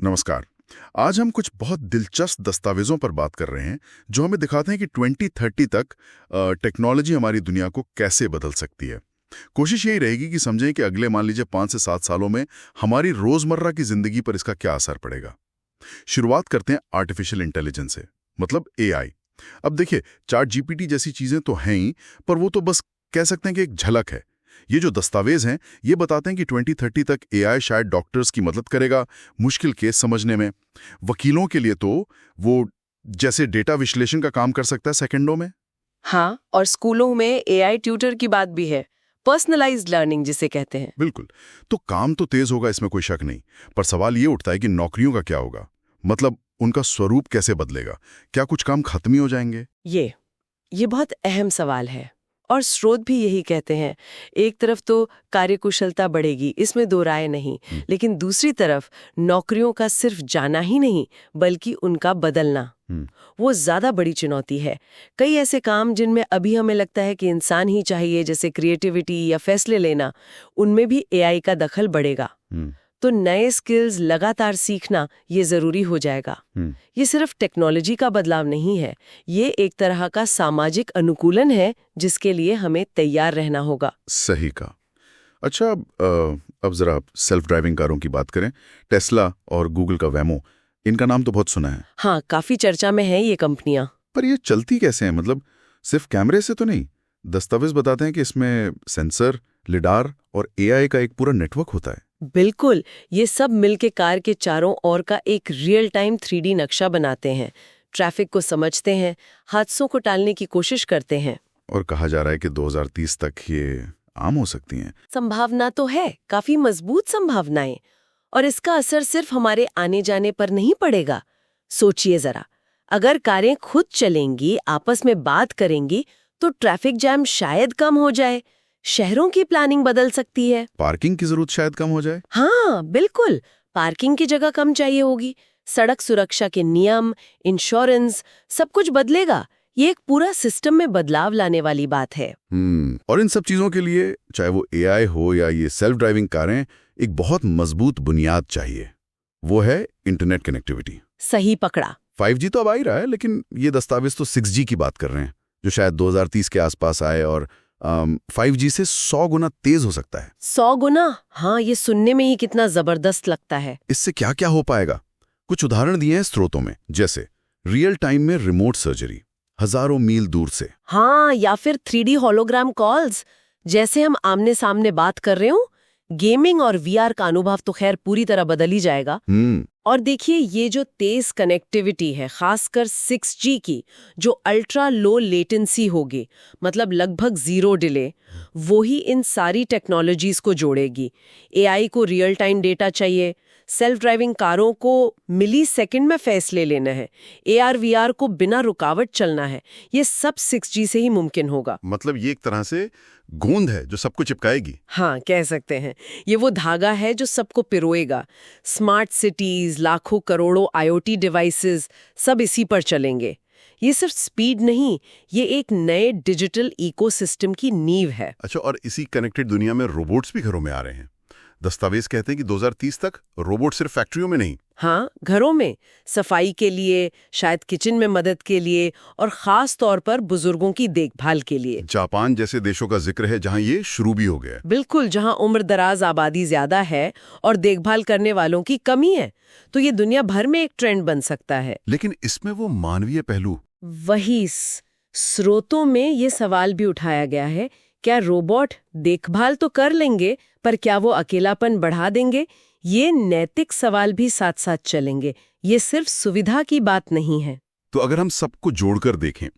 नमस्कार। आज हम कुछ बहुत दिलचस्प दस्तावेजों पर बात कर रहे हैं जो हमें दिखाते हैं कि 2030 तक टेक्नोलॉजी हमारी दुनिया को कैसे बदल सकती है। कोशिश यही रहेगी कि समझें कि अगले मान लीजिए 5 से 7 सालों में हमारी रोजमर्रा की जिंदगी पर इसका क्या असर पड़ेगा। शुरुआत करते हैं आर्टिफिशियल इंटेलिजेंस से, मतलब एआई। अब देखिए, चैट जीपीटी जैसी चीजें तो हैं ही, पर वो तो बस कह सकते हैं कि एक झलक है। ये जो दस्तावेज हैं ये बताते हैं कि 2030 तक एआई शायद डॉक्टर्स की मदद करेगा मुश्किल केस समझने में। वकीलों के लिए तो वो जैसे डेटा विश्लेषण का काम कर सकता है सेकंडों में। हाँ, और स्कूलों में एआई ट्यूटर की बात भी है, पर्सनलाइज्ड लर्निंग जिसे कहते हैं। बिल्कुल। तो काम तो तेज होगा, इसमें कोई शक नहीं, पर सवाल ये उठता है कि नौकरियों का क्या होगा। मतलब उनका स्वरूप कैसे बदलेगा? क्या कुछ काम खत्म ही हो जाएंगे? ये बहुत अहम सवाल है और स्रोत भी यही कहते हैं। एक तरफ तो कार्यकुशलता बढ़ेगी, इसमें दो राय नहीं, लेकिन दूसरी तरफ नौकरियों का सिर्फ जाना ही नहीं बल्कि उनका बदलना, वो ज्यादा बड़ी चुनौती है। कई ऐसे काम जिनमें अभी हमें लगता है कि इंसान ही चाहिए, जैसे क्रिएटिविटी या फैसले लेना, उनमें भी एआई का दखल बढ़ेगा। तो नए स्किल्स लगातार सीखना ये जरूरी हो जाएगा। ये सिर्फ टेक्नोलॉजी का बदलाव नहीं है, ये एक तरह का सामाजिक अनुकूलन है जिसके लिए हमें तैयार रहना होगा। सही कहा। अच्छा, अब जरा सेल्फ ड्राइविंग कारों की बात करें। टेस्ला और गूगल का वैमो, इनका नाम तो बहुत सुना है। हाँ, काफी चर्चा में है ये कंपनियां। पर ये चलती कैसे हैं? मतलब सिर्फ कैमरे से तो नहीं। दस्तावेज बताते हैं कि इसमें सेंसर, लिडार और एआई का एक पूरा नेटवर्क होता है। बिल्कुल, ये सब मिलके कार के चारों ओर का एक रियल टाइम 3D नक्शा बनाते हैं, ट्रैफिक को समझते हैं, हादसों को टालने की कोशिश करते हैं। और कहा जा रहा है कि 2030 तक ये आम हो सकती हैं। संभावना तो है, काफी मजबूत संभावनाएं। और इसका असर सिर्फ हमारे आने जाने पर नहीं पड़ेगा। सोचिए जरा, अगर कारें खुद चलेंगी, आपस में बात करेंगी, तो ट्रैफिक जैम शायद कम हो जाए, शहरों की प्लानिंग बदल सकती है। पार्किंग की जरूरत शायद कम हो जाए। हाँ बिल्कुल, पार्किंग की जगह कम चाहिए होगी, सड़क सुरक्षा के नियम, इंश्योरेंस, सब कुछ बदलेगा। ये एक पूरा सिस्टम में बदलाव लाने वाली बात है। और इन सब चीजों के लिए, चाहे वो एआई हो या ये सेल्फ ड्राइविंग कारें, एक बहुत मजबूत बुनियाद चाहिए। वो है इंटरनेट कनेक्टिविटी। सही पकड़ा। 5G तो अब आ ही रहा है, लेकिन ये दस्तावेज तो 6G की बात कर रहे हैं, जो शायद 2030 के आसपास आए और 5G से 100 गुना तेज हो सकता है। 100 गुना? हाँ, ये सुनने में ही कितना जबरदस्त लगता है। इससे क्या क्या हो पाएगा? कुछ उदाहरण दिए हैं स्रोतों में, जैसे रियल टाइम में रिमोट सर्जरी हजारों मील दूर से। हाँ, या फिर 3D होलोग्राम कॉल्स, जैसे हम आमने सामने बात कर रहे हो। गेमिंग और वीआर का अनुभव तो खैर पूरी तरह बदल ही जाएगा। और देखिए, ये जो तेज कनेक्टिविटी है, खासकर 6G की, जो अल्ट्रा लो लेटेंसी होगी, मतलब लगभग 0 डिले, वो ही इन सारी टेक्नोलॉजीज को जोड़ेगी। एआई को रियल टाइम डेटा चाहिए, सेल्फ ड्राइविंग कारों को मिली सेकेंड में फैसले लेना है, एआर वीआर को बिना रुकावट चलना है। ये सब 6G से ही मुमकिन होगा। मतलब ये एक तरह से गोंद है जो सबको चिपकाएगी। हाँ, कह सकते हैं। ये वो धागा है जो सबको पिरोएगा। स्मार्ट सिटीज, लाखों करोड़ों आईओटी डिवाइसेस, सब इसी पर चलेंगे। ये सिर्फ स्पीड नहीं, ये एक नए डिजिटल इकोसिस्टम की नींव है। अच्छा, और इसी कनेक्टेड दुनिया में रोबोट्स भी घरों में आ रहे हैं। दस्तावेज कहते हैं कि 2030 तक रोबोट सिर्फ फैक्ट्रियों में नहीं, हाँ, घरों में, सफाई के लिए, शायद किचन में मदद के लिए, और खास तौर पर बुजुर्गों की देखभाल के लिए। जापान जैसे देशों का जिक्र है जहां ये शुरू भी हो गया। बिल्कुल, जहां उम्र दराज आबादी ज्यादा है और देखभाल करने वालों की कमी है, तो ये दुनिया भर में एक ट्रेंड बन सकता है। लेकिन इसमें वो मानवीय पहलू, वही स्रोतों में ये सवाल भी उठाया गया है, क्या रोबोट देखभाल तो कर लेंगे, पर क्या वो अकेलापन बढ़ा देंगे? ये नैतिक सवाल भी साथ साथ चलेंगे। ये सिर्फ सुविधा की बात नहीं है। तो अगर हम सबको जोड़कर देखें,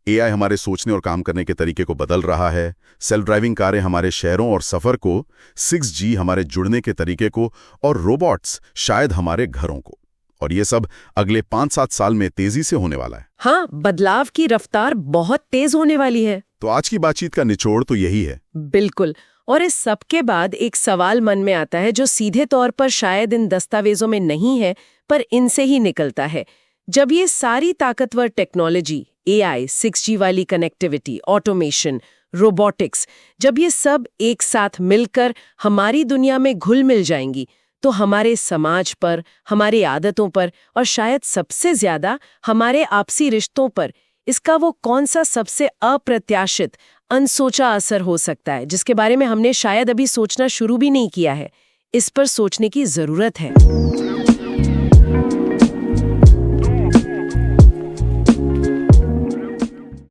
एआई हमारे सोचने और काम करने के तरीके को बदल रहा है, सेल्फ ड्राइविंग कारें हमारे शहरों और सफर को, 6G हमारे जुड़ने के तरीके को, और रोबोट्स शायद हमारे घरों को, और ये सब अगले 5-7 साल में तेजी से होने वाला है। हाँ, बदलाव की रफ्तार बहुत तेज होने वाली है। तो आज की बातचीत का निचोड़ तो यही है। बिल्कुल। और इस सब के बाद एक सवाल मन में आता है जो सीधे तौर पर शायद इन दस्तावेजों में नहीं है, पर इनसे ही निकलता है। जब ये सारी ताकतवर टेक्नोलॉजी, एआई, 6G वाली कनेक्टिविटी, ऑटोमेशन, रोबोटिक्स, जब ये सब एक साथ मिलकर हमारी दुनिया में घुल मिल जाएंगी, तो हमारे समाज पर, हमारी आदतों पर और शायद सबसे ज्यादा हमारे आपसी रिश्तों पर इसका वो कौन सा सबसे अप्रत्याशित, अनसोचा असर हो सकता है, जिसके बारे में हमने शायद अभी सोचना शुरू भी नहीं किया है। इस पर सोचने की जरूरत है।